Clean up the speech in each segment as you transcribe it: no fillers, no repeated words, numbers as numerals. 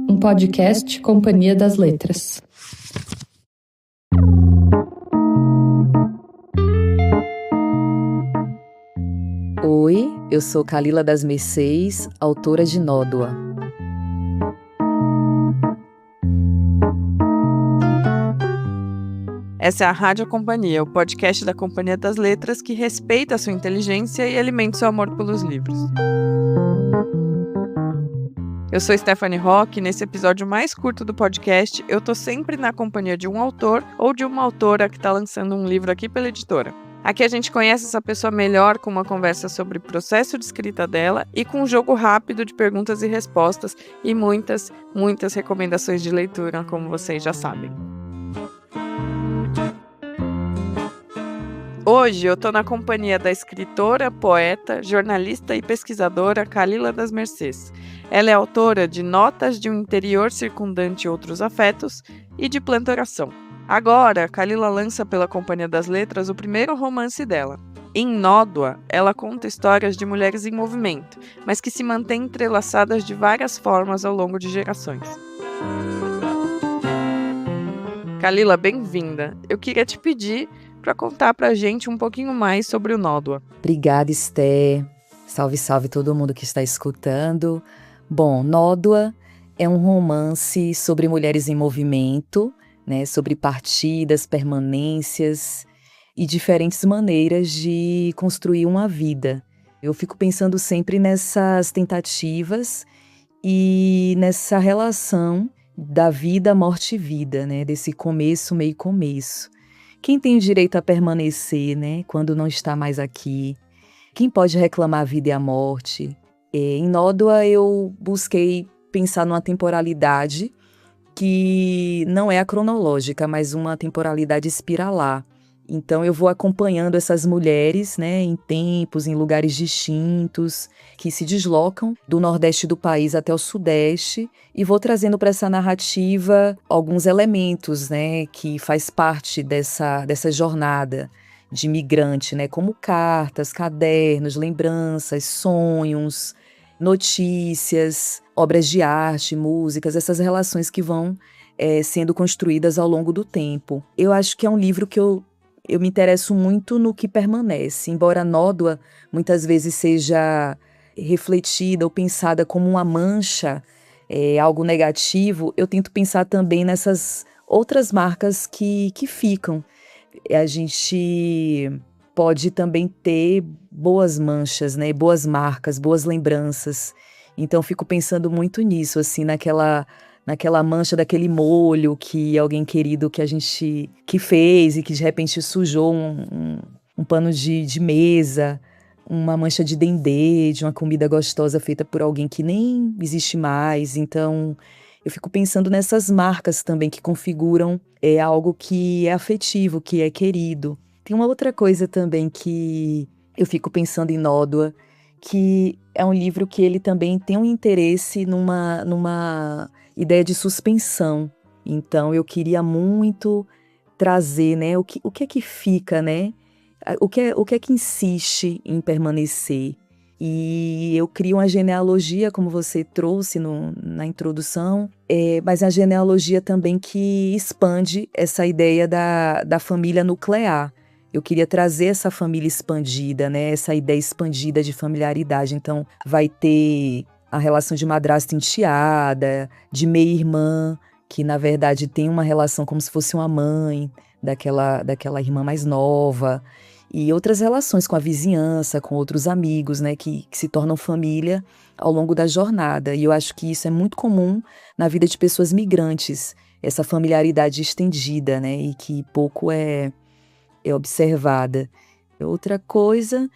um podcast Companhia das Letras. Oi, eu sou Kalila das Mercês, autora de Nódoa. Essa é a Rádio Companhia, o podcast da Companhia das Letras que respeita a sua inteligência e alimenta o seu amor pelos livros. Eu sou Stephanie Roque e nesse episódio mais curto do podcast, eu tô sempre na companhia de um autor ou de uma autora que está lançando um livro aqui pela editora. Aqui a gente conhece essa pessoa melhor com uma conversa sobre o processo de escrita dela e com um jogo rápido de perguntas e respostas e muitas recomendações de leitura, como vocês já sabem. Hoje eu tô na companhia da escritora, poeta, jornalista e pesquisadora Kalila das Mercês. Ela é autora de Notas de um Interior Circundante e Outros Afetos e de Planta Oração. Agora, Kalila lança pela Companhia das Letras o primeiro romance dela. Em Nódoa, ela conta histórias de mulheres em movimento, mas que se mantêm entrelaçadas de várias formas ao longo de gerações. Kalila, bem-vinda. Eu queria te pedir para contar pra gente um pouquinho mais sobre o Nódoa. Obrigada, Esté. Salve todo mundo que está escutando. Bom, Nódoa é um romance sobre mulheres em movimento, né, sobre partidas, permanências e diferentes maneiras de construir uma vida. Eu fico pensando sempre nessas tentativas e nessa relação da vida, morte e vida, né, desse começo, meio começo. Quem tem o direito a permanecer, né, quando não está mais aqui? Quem pode reclamar a vida e a morte? Em Nódoa eu busquei pensar numa temporalidade que não é a cronológica, mas uma temporalidade espiralar. Então eu vou acompanhando essas mulheres, né, em tempos, em lugares distintos, que se deslocam do nordeste do país até o sudeste e vou trazendo para essa narrativa alguns elementos, né, que faz parte dessa jornada de migrante, né, como cartas, cadernos, lembranças, sonhos, notícias, obras de arte, músicas, essas relações que vão sendo construídas ao longo do tempo. Eu acho que é um livro que eu me interesso muito no que permanece, embora Nódoa muitas vezes seja refletida ou pensada como uma mancha, algo negativo, eu tento pensar também nessas outras marcas que ficam. A gente pode também ter boas manchas, né? Boas marcas, boas lembranças. Então fico pensando muito nisso, assim, naquela mancha daquele molho que alguém querido que fez e que de repente sujou um pano de mesa, uma mancha de dendê, de uma comida gostosa feita por alguém que nem existe mais. Então eu fico pensando nessas marcas também que configuram algo que é afetivo, que é querido. Tem uma outra coisa também que eu fico pensando em Nódoa, que é um livro que ele também tem um interesse numa ideia de suspensão. Então eu queria muito trazer, né, o que é que fica, né? O que é que insiste em permanecer? E eu crio uma genealogia, como você trouxe na introdução, mas a genealogia também que expande essa ideia da família nuclear. Eu queria trazer essa família expandida, né? Essa ideia expandida de familiaridade. Então, vai ter a relação de madrasta enteada, de meia-irmã, que na verdade tem uma relação como se fosse uma mãe daquela irmã mais nova, e outras relações com a vizinhança, com outros amigos, né? Que se tornam família ao longo da jornada. E eu acho que isso é muito comum na vida de pessoas migrantes, essa familiaridade estendida, né? E que pouco é observada. Outra coisa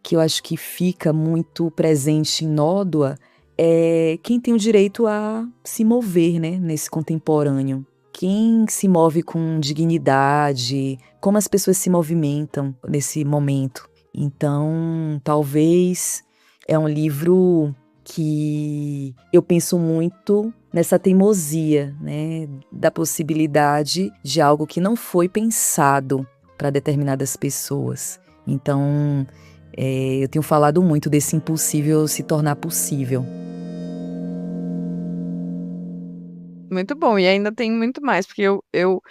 que eu acho que fica muito presente em Nódoa é quem tem o direito a se mover, né, nesse contemporâneo. Quem se move com dignidade, como as pessoas se movimentam nesse momento. Então, talvez é um livro que eu penso muito nessa teimosia, né, da possibilidade de algo que não foi pensado para determinadas pessoas. Então, eu tenho falado muito desse impossível se tornar possível. Muito bom, e ainda tem muito mais, porque eu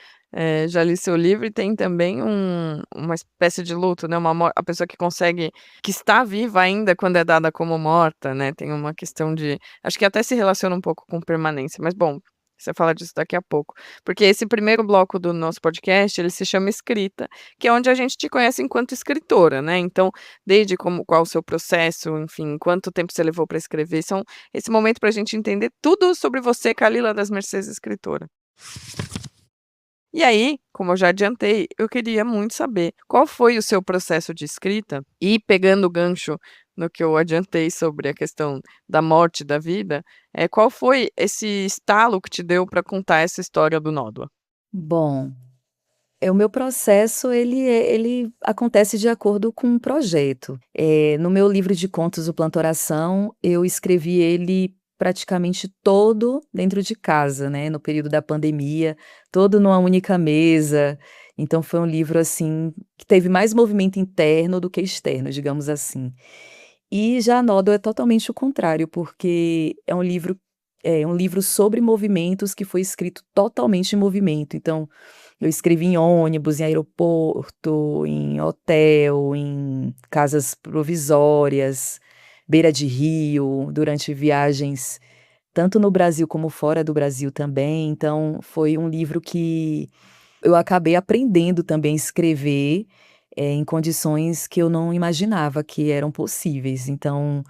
já li seu livro e tem também uma espécie de luto, né, a pessoa que consegue que está viva ainda quando é dada como morta, né, tem uma questão de acho que até se relaciona um pouco com permanência, mas bom, você fala disso daqui a pouco. Porque esse primeiro bloco do nosso podcast, ele se chama escrita, que é onde a gente te conhece enquanto escritora, né, então, desde qual o seu processo, enfim, quanto tempo você levou para escrever, são esse momento para a gente entender tudo sobre você, Kalila das Mercês, escritora. E aí, como eu já adiantei, eu queria muito saber qual foi o seu processo de escrita e pegando o gancho no que eu adiantei sobre a questão da morte da vida, qual foi esse estalo que te deu para contar essa história do Nódoa? Bom, o meu processo ele acontece de acordo com um projeto. No meu livro de contos, O Plantoração, eu escrevi ele praticamente todo dentro de casa, né, no período da pandemia, todo numa única mesa. Então foi um livro, assim, que teve mais movimento interno do que externo, digamos assim. E já Nódoa é totalmente o contrário, porque é um livro sobre movimentos que foi escrito totalmente em movimento. Então, eu escrevi em ônibus, em aeroporto, em hotel, em casas provisórias, beira de rio, durante viagens, tanto no Brasil como fora do Brasil também. Então, foi um livro que eu acabei aprendendo também a escrever, em condições que eu não imaginava que eram possíveis. Então,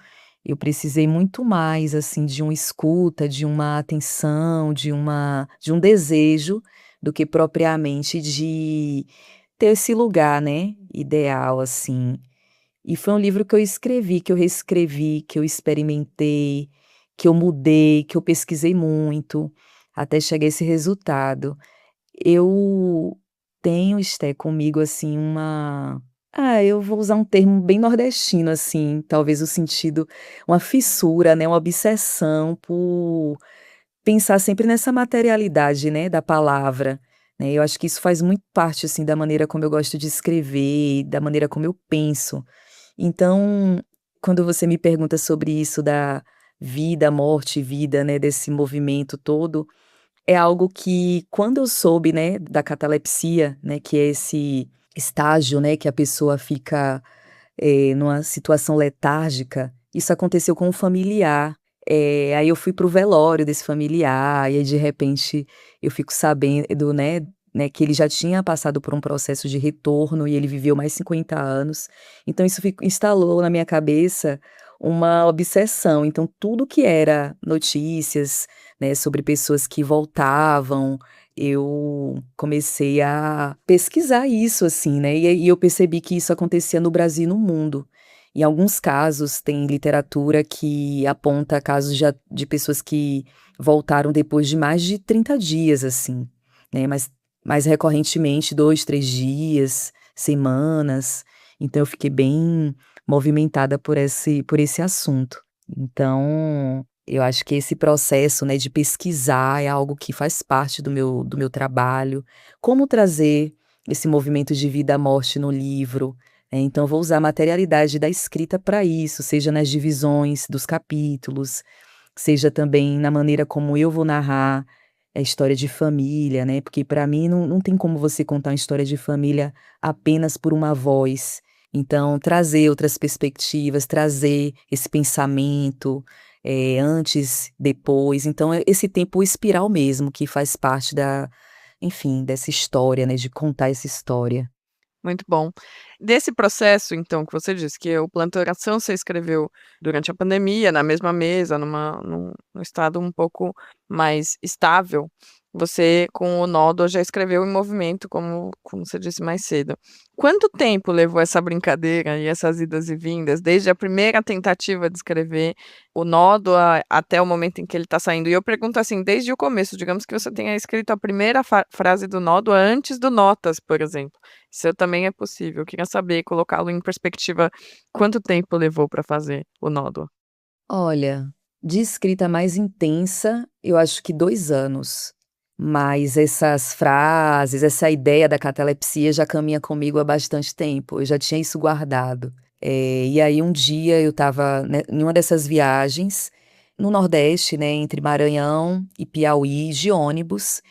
eu precisei muito mais, assim, de uma escuta, de uma atenção, de um desejo, do que propriamente de ter esse lugar, né, ideal, assim. E foi um livro que eu escrevi, que eu reescrevi, que eu experimentei, que eu mudei, que eu pesquisei muito, até chegar a esse resultado. Eu tenho, Esté, comigo, assim, eu vou usar um termo bem nordestino, assim, talvez o sentido uma fissura, né, uma obsessão por pensar sempre nessa materialidade, né, da palavra, né. Eu acho que isso faz muito parte, assim, da maneira como eu gosto de escrever, da maneira como eu penso. Então, quando você me pergunta sobre isso da vida, morte, vida, né, desse movimento todo, é algo que quando eu soube, né, da catalepsia, né, que é esse estágio, né, que a pessoa fica, numa situação letárgica, isso aconteceu com um familiar. Aí eu fui para o velório desse familiar, e aí de repente eu fico sabendo, né, que ele já tinha passado por um processo de retorno e ele viveu mais 50 anos. Então isso instalou na minha cabeça uma obsessão. Então tudo que era notícias, né, sobre pessoas que voltavam, eu comecei a pesquisar isso, assim, né, e eu percebi que isso acontecia no Brasil e no mundo. Em alguns casos, tem literatura que aponta casos de pessoas que voltaram depois de mais de 30 dias, assim, né, mas mais recorrentemente 2, 3 dias, semanas. Então eu fiquei bem movimentada por esse assunto. Então, eu acho que esse processo, né, de pesquisar é algo que faz parte do meu trabalho. Como trazer esse movimento de vida à morte no livro, então eu vou usar a materialidade da escrita para isso, seja nas divisões dos capítulos, seja também na maneira como eu vou narrar a história de família, né, porque para mim não tem como você contar uma história de família apenas por uma voz. Então trazer outras perspectivas, trazer esse pensamento, antes, depois, então é esse tempo espiral mesmo que faz parte enfim, dessa história, né, de contar essa história. Muito bom. Desse processo, então, que você disse que o Plantoração você escreveu durante a pandemia, na mesma mesa, num estado um pouco mais estável, você, com o Nódoa, já escreveu em movimento, como você disse mais cedo. Quanto tempo levou essa brincadeira e essas idas e vindas, desde a primeira tentativa de escrever o Nódoa até o momento em que ele está saindo? E eu pergunto assim, desde o começo, digamos que você tenha escrito a primeira frase do Nódoa antes do Notas, por exemplo. Isso também é possível. Eu queria saber, colocá-lo em perspectiva, quanto tempo levou para fazer o Nódoa? Olha, de escrita mais intensa, eu acho que 2 anos, mas essas frases, essa ideia da catalepsia já caminha comigo há bastante tempo, eu já tinha isso guardado. E aí um dia eu estava, né, em uma dessas viagens, no Nordeste, né, entre Maranhão e Piauí, de ônibus,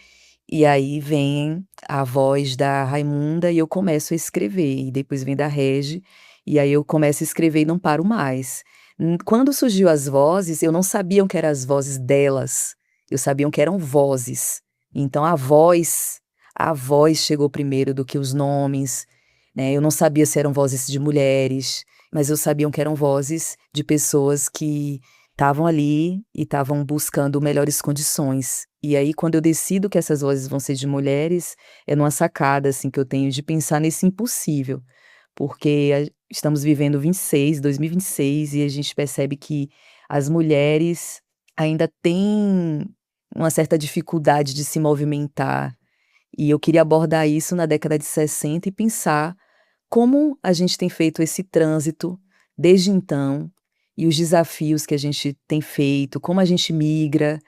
e aí vem a voz da Raimunda e eu começo a escrever, e depois vem da Regi, e aí eu começo a escrever e não paro mais. Quando surgiu as vozes, eu não sabia que eram as vozes delas, eu sabia que eram vozes. Então a voz chegou primeiro do que os nomes, né? Eu não sabia se eram vozes de mulheres, mas eu sabia que eram vozes de pessoas que estavam ali e estavam buscando melhores condições. E aí, quando eu decido que essas vozes vão ser de mulheres, é numa sacada, assim, que eu tenho de pensar nesse impossível, porque estamos vivendo 2026, e a gente percebe que as mulheres ainda têm uma certa dificuldade de se movimentar. E eu queria abordar isso na década de 60 e pensar como a gente tem feito esse trânsito desde então e os desafios que a gente tem feito, como a gente migra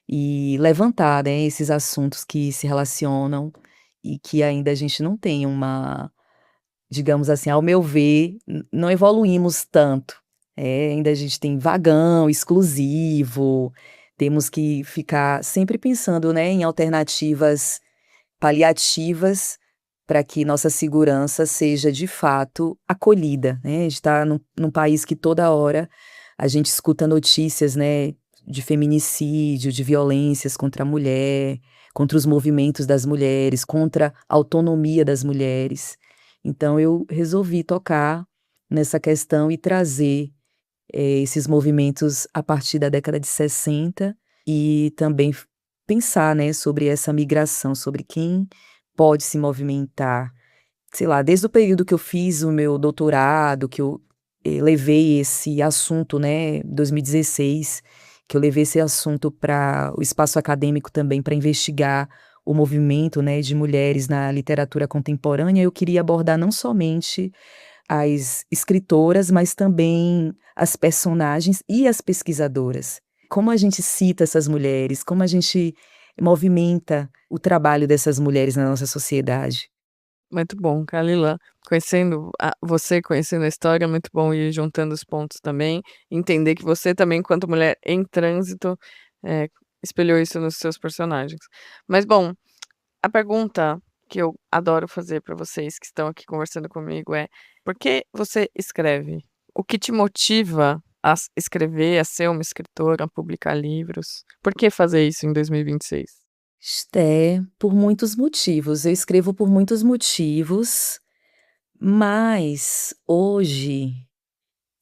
e levantar, né, esses assuntos que se relacionam e que ainda a gente não tem uma, digamos assim, ao meu ver, não evoluímos tanto. Ainda a gente tem vagão exclusivo, temos que ficar sempre pensando, né, em alternativas paliativas para que nossa segurança seja de fato acolhida, né? A gente está num país que toda hora a gente escuta notícias, né, de feminicídio, de violências contra a mulher, contra os movimentos das mulheres, contra a autonomia das mulheres. Então eu resolvi tocar nessa questão e trazer esses movimentos a partir da década de 60 e também pensar, né, sobre essa migração, sobre quem pode se movimentar. Sei lá, desde o período que eu fiz o meu doutorado, que eu levei esse assunto, né, 2016, que eu levei esse assunto para o espaço acadêmico também, para investigar o movimento, né, de mulheres na literatura contemporânea, eu queria abordar não somente as escritoras, mas também as personagens e as pesquisadoras. Como a gente cita essas mulheres, como a gente movimenta o trabalho dessas mulheres na nossa sociedade. Muito bom, Kalila. Você conhecendo a história, é muito bom ir juntando os pontos também. Entender que você também, enquanto mulher em trânsito, eh, espelhou isso nos seus personagens. Mas, bom, a pergunta que eu adoro fazer para vocês que estão aqui conversando comigo é: por que você escreve? O que te motiva a escrever, a ser uma escritora, a publicar livros? Por que fazer isso em 2026? Por muitos motivos. Eu escrevo por muitos motivos, mas hoje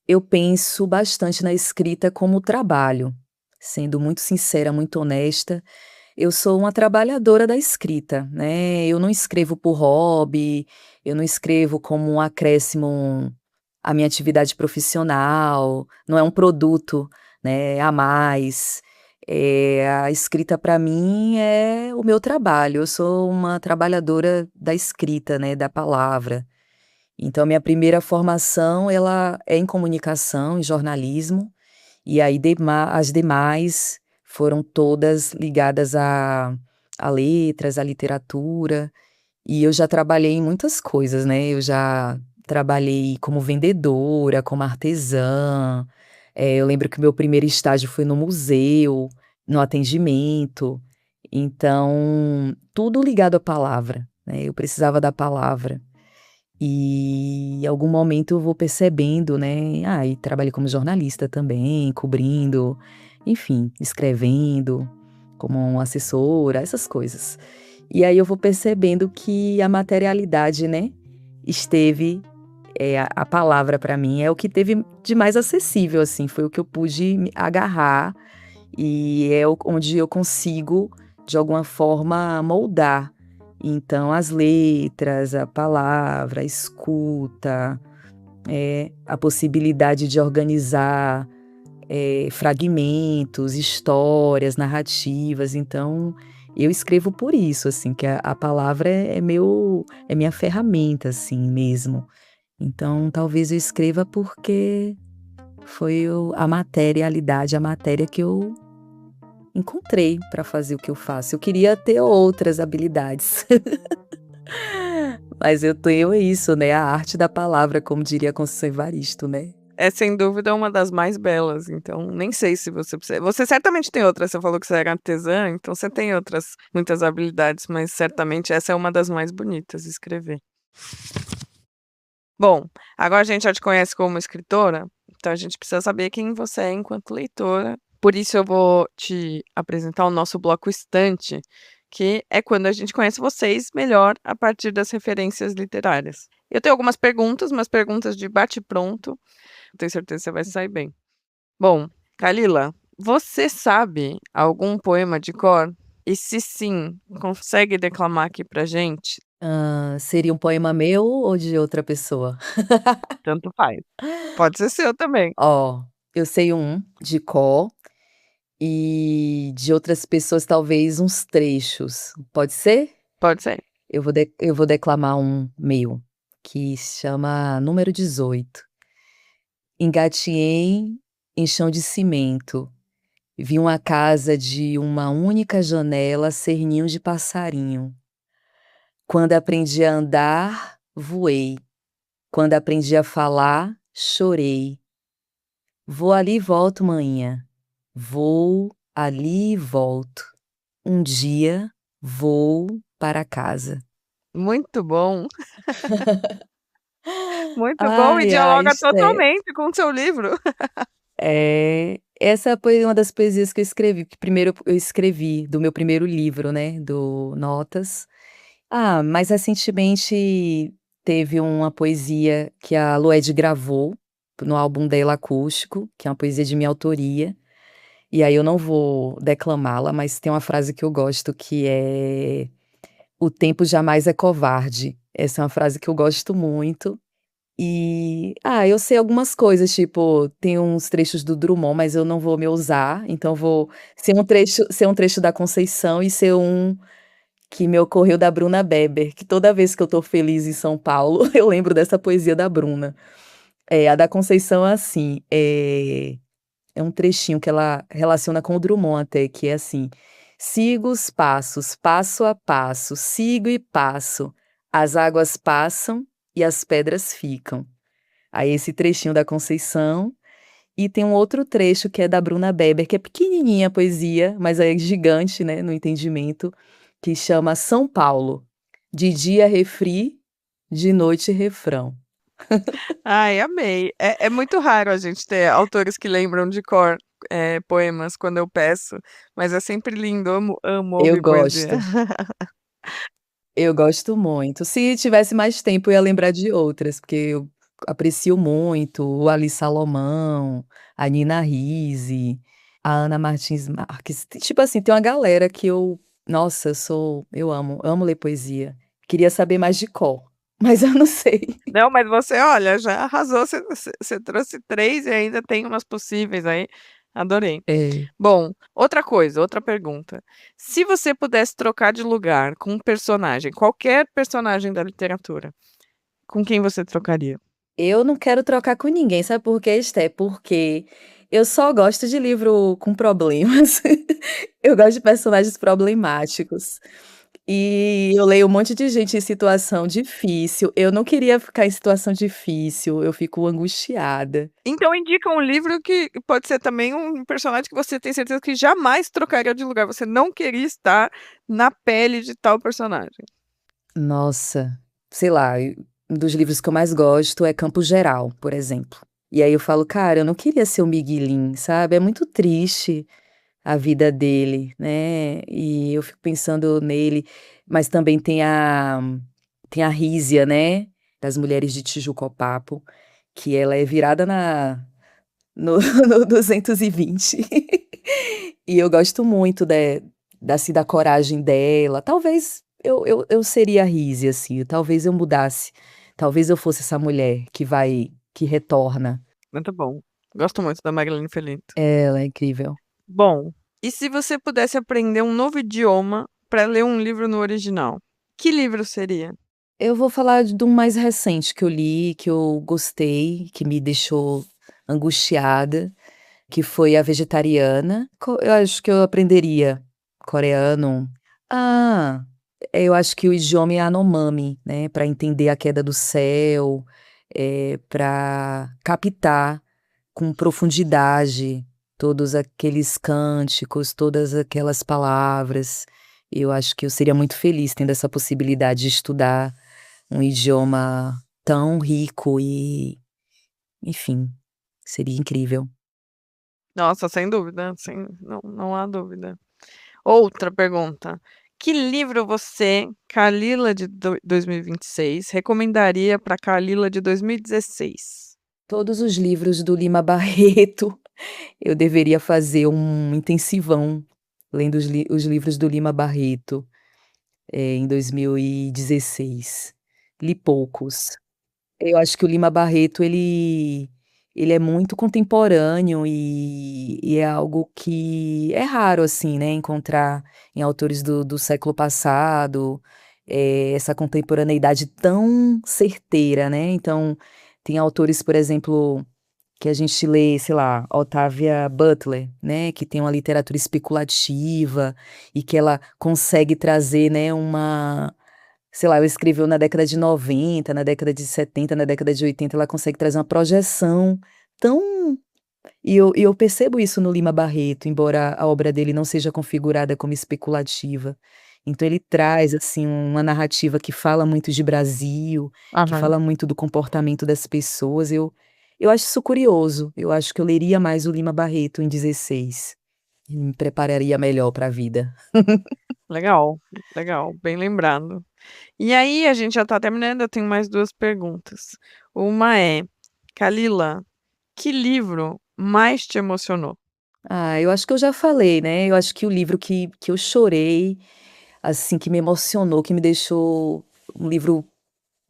eu penso bastante na escrita como trabalho. Sendo muito sincera, muito honesta, eu sou uma trabalhadora da escrita, né? Eu não escrevo por hobby, eu não escrevo como um acréscimo à minha atividade profissional, não é um produto, né, a mais. A escrita para mim é o meu trabalho, eu sou uma trabalhadora da escrita, né, da palavra. Então minha primeira formação ela é em comunicação, em jornalismo, e aí as demais foram todas ligadas a letras, à literatura, e eu já trabalhei em muitas coisas, né, eu já trabalhei como vendedora, como artesã, eu lembro que o meu primeiro estágio foi no museu, no atendimento, então tudo ligado à palavra, né, eu precisava da palavra. E em algum momento eu vou percebendo, né, e trabalhei como jornalista também, cobrindo, enfim, escrevendo, como uma assessora, essas coisas. E aí eu vou percebendo que a materialidade, né, esteve, a palavra para mim é o que teve de mais acessível, assim, foi o que eu pude me agarrar e é onde eu consigo, de alguma forma, moldar. Então, as letras, a palavra, a escuta, a possibilidade de organizar fragmentos, histórias, narrativas. Então, eu escrevo por isso, assim, que a palavra é minha ferramenta, assim, mesmo. Então, talvez eu escreva porque foi a materialidade, a matéria que eu encontrei para fazer o que eu faço. Eu queria ter outras habilidades. Mas eu tenho isso, né, a arte da palavra, como diria Conceição Evaristo, né. É sem dúvida uma das mais belas, então nem sei se você precisa. Você certamente tem outras, você falou que você era artesã, então você tem outras muitas habilidades, mas certamente essa é uma das mais bonitas de escrever. Bom, agora a gente já te conhece como escritora, então a gente precisa saber quem você é enquanto leitora. Por isso eu vou te apresentar o nosso bloco Estante, que é quando a gente conhece vocês melhor a partir das referências literárias. Eu tenho algumas perguntas, umas perguntas de bate-pronto. Tenho certeza que você vai sair bem. Bom, Kalila, você sabe algum poema de cor? E se sim, consegue declamar aqui pra gente? Seria um poema meu ou de outra pessoa? Tanto faz. Pode ser seu também. Ó, eu sei um de cor e de outras pessoas talvez uns trechos. Pode ser? Pode ser. Eu vou declamar um meu, que chama Número 18. Engatinhei em chão de cimento, vi uma casa de uma única janela ser ninho de passarinho. Quando aprendi a andar, voei. Quando aprendi a falar, chorei. Vou ali e volto, manhã. Vou ali e volto. Um dia vou para casa. Muito bom, muito bom e Ai, ai, dialoga Esté. totalmente com o seu livro. Essa foi uma das poesias que eu escrevi, que primeiro eu escrevi do meu primeiro livro, né, do Notas. Mais recentemente teve uma poesia que a Lued gravou no álbum dela acústico, que é uma poesia de minha autoria, e aí eu não vou declamá-la, mas tem uma frase que eu gosto que é: "O tempo jamais é covarde". Essa é uma frase que eu gosto muito. Eu sei algumas coisas, tipo, tem uns trechos do Drummond, mas eu não vou me ousar, então vou ser um trecho da Conceição e ser um que me ocorreu da Bruna Weber, que toda vez que eu tô feliz em São Paulo, eu lembro dessa poesia da Bruna. A da Conceição é assim, é um trechinho que ela relaciona com o Drummond até, que é assim: "Sigo os passos, passo a passo, sigo e passo, as águas passam e as pedras ficam". Aí esse trechinho da Conceição, e tem um outro trecho que é da Bruna Weber, que é pequenininha a poesia, mas é gigante, né, no entendimento, que chama São Paulo. De dia refri, de noite refrão. Ai, amei. É muito raro a gente ter autores que lembram de cor, poemas quando eu peço, mas é sempre lindo, amo Eu ouvir poesia. gosto, eu gosto muito. Se tivesse mais tempo, eu ia lembrar de outras, porque eu aprecio muito o Ali Salomão, a Nina Risse, a Ana Martins Marques. Tipo assim, tem uma galera que nossa, eu amo ler poesia. Queria saber mais de cor, mas eu não sei. Não, mas você, olha, já arrasou, você trouxe 3 e ainda tem umas possíveis aí, adorei. É. Bom, outra coisa, outra pergunta. Se você pudesse trocar de lugar com um personagem, qualquer personagem da literatura, com quem você trocaria? Eu não quero trocar com ninguém, sabe por quê, Esté? Porque eu só gosto de livro com problemas. Eu gosto de personagens problemáticos. E eu leio um monte de gente em situação difícil. Eu não queria ficar em situação difícil, eu fico angustiada. Então indica um livro que pode ser também um personagem que você tem certeza que jamais trocaria de lugar, você não queria estar na pele de tal personagem. Nossa, sei lá, um dos livros que eu mais gosto é Campo Geral, por exemplo. E aí eu falo: "Cara, eu não queria ser o Miguelin", sabe, é muito triste a vida dele, né, e eu fico pensando nele, mas também tem a Rísia, né, das Mulheres de Tijuco Papo, que ela é virada no no 220. E eu gosto muito da coragem dela. Talvez eu seria a Rísia, assim, talvez eu mudasse, talvez eu fosse essa mulher que retorna. Muito bom. Gosto muito da Marilyn Felinto. Ela é incrível. Bom, e se você pudesse aprender um novo idioma para ler um livro no original, que livro seria? Eu vou falar de um mais recente que eu li, que eu gostei, que me deixou angustiada, que foi A Vegetariana. Eu acho que eu aprenderia coreano. Ah, eu acho que o idioma é Yanomami, né, para entender a queda do céu, para captar com profundidade todos aqueles cânticos, todas aquelas palavras. Eu acho que eu seria muito feliz tendo essa possibilidade de estudar um idioma tão rico e, enfim, seria incrível. Nossa, sem dúvida, não há dúvida. Outra pergunta: que livro você, Kalila de 2026, recomendaria para Kalila de 2016? Todos os livros do Lima Barreto, eu deveria fazer um intensivão lendo os livros do Lima Barreto, em 2016. Li poucos. Eu acho que o Lima Barreto ele é muito contemporâneo e é algo que é raro, assim, né, encontrar em autores do século passado, essa contemporaneidade tão certeira, né. Então, tem autores, por exemplo, que a gente lê, sei lá, Octavia Butler, né, que tem uma literatura especulativa e que ela consegue trazer, né, uma sei lá, ela escreveu na década de 90, na década de 70, na década de 80, ela consegue trazer uma projeção tão eu percebo isso no Lima Barreto, embora a obra dele não seja configurada como especulativa. Então ele traz, assim, uma narrativa que fala muito de Brasil, que Aham. fala muito do comportamento das pessoas. Eu acho isso curioso, eu acho que eu leria mais o Lima Barreto em 16, e me prepararia melhor para a vida. Legal, legal, bem lembrado. E aí, a gente já tá terminando, eu tenho mais 2 perguntas. Uma é: Kalila, que livro mais te emocionou? Ah, eu acho que eu já falei, né, eu acho que o livro que eu chorei, assim, que me emocionou, que me deixou um livro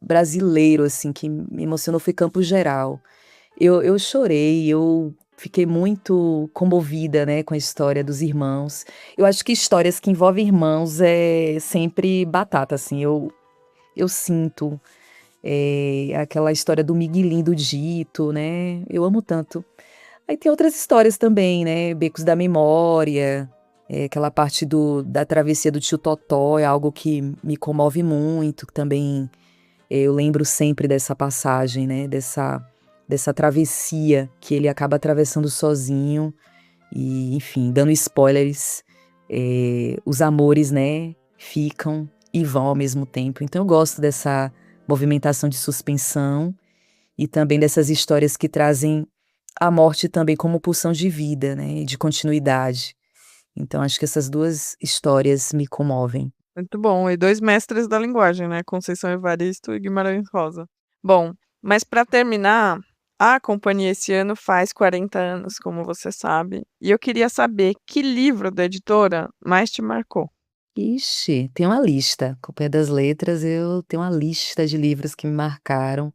brasileiro, assim, que me emocionou foi Campo Geral. Eu chorei, eu fiquei muito comovida, né, com a história dos irmãos. Eu acho que histórias que envolvem irmãos é sempre batata, assim, eu sinto, aquela história do Miguelinho do Dito, né, eu amo tanto. Aí tem outras histórias também, né, Becos da Memória, aquela parte da travessia do Tio Totó é algo que me comove muito, que também eu lembro sempre dessa passagem, né, dessa travessia que ele acaba atravessando sozinho e, enfim, dando spoilers, os amores, né, ficam e vão ao mesmo tempo. Então eu gosto dessa movimentação de suspensão e também dessas histórias que trazem a morte também como pulsão de vida, né, e de continuidade. Então acho que essas 2 histórias me comovem. Muito bom, e 2 mestres da linguagem, né, Conceição Evaristo e Guimarães Rosa. Bom, mas para terminar, a companhia esse ano faz 40 anos, como você sabe, e eu queria saber que livro da editora mais te marcou? Ixi, tem uma lista. Companhia das Letras, eu tenho uma lista de livros que me marcaram.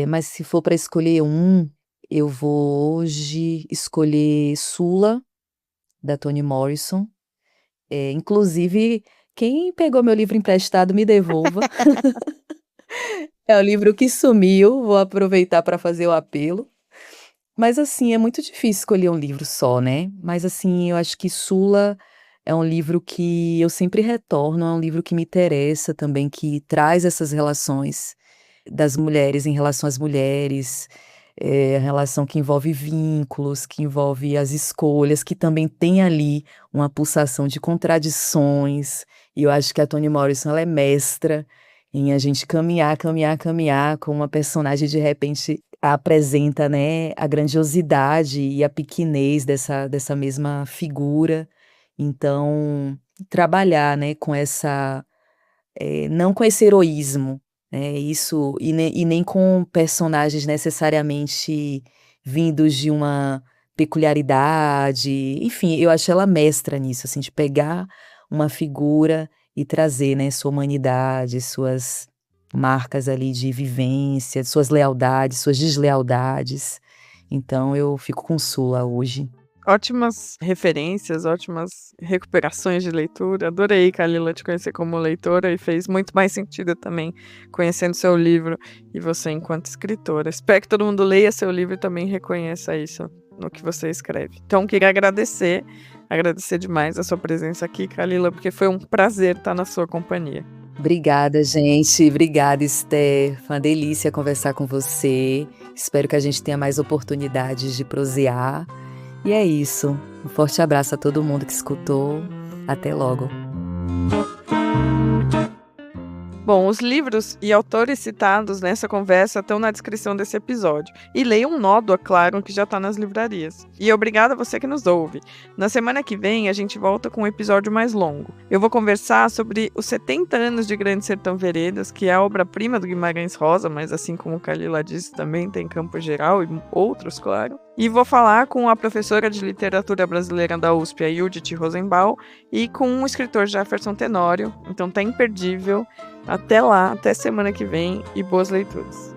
Mas se for para escolher um, eu vou hoje escolher Sula, da Toni Morrison. Inclusive, quem pegou meu livro emprestado, me devolva. É o livro que sumiu, vou aproveitar para fazer o apelo. Mas, assim, é muito difícil escolher um livro só, né. Mas, assim, eu acho que Sula é um livro que eu sempre retorno, é um livro que me interessa também, que traz essas relações das mulheres em relação às mulheres, a relação que envolve vínculos, que envolve as escolhas, que também tem ali uma pulsação de contradições, e eu acho que a Toni Morrison ela é mestra em a gente caminhar, caminhar, caminhar com uma personagem de repente apresenta, né, a grandiosidade e a pequenez dessa mesma figura. Então, trabalhar, né, com essa não com esse heroísmo, isso e nem com personagens necessariamente vindos de uma peculiaridade, enfim, eu acho ela mestra nisso, assim, de pegar uma figura e trazer, né, sua humanidade, suas marcas ali de vivência, suas lealdades, suas deslealdades. Então eu fico com Sula hoje. Ótimas referências, ótimas recuperações de leitura. Adorei, Kalila, te conhecer como leitora e fez muito mais sentido também conhecendo seu livro e você enquanto escritora. Espero que todo mundo leia seu livro e também reconheça isso no que você escreve. Então, queria agradecer demais a sua presença aqui, Kalila, porque foi um prazer estar na sua companhia. Obrigada, gente. Obrigada, Esther. Foi uma delícia conversar com você. Espero que a gente tenha mais oportunidades de prosear. E é isso. Um forte abraço a todo mundo que escutou. Até logo. Bom, os livros e autores citados nessa conversa estão na descrição desse episódio. E leiam Nódoa, claro, que já está nas livrarias. E obrigada a você que nos ouve. Na semana que vem, a gente volta com um episódio mais longo. Eu vou conversar sobre os 70 anos de Grande Sertão Veredas, que é a obra-prima do Guimarães Rosa, mas assim como Kalila disse, também tem Campo Geral e outros, claro. E vou falar com a professora de literatura brasileira da USP, a Judith Rosenbaum, e com o escritor Jefferson Tenório. Então tá imperdível. Até lá, até semana que vem e boas leituras.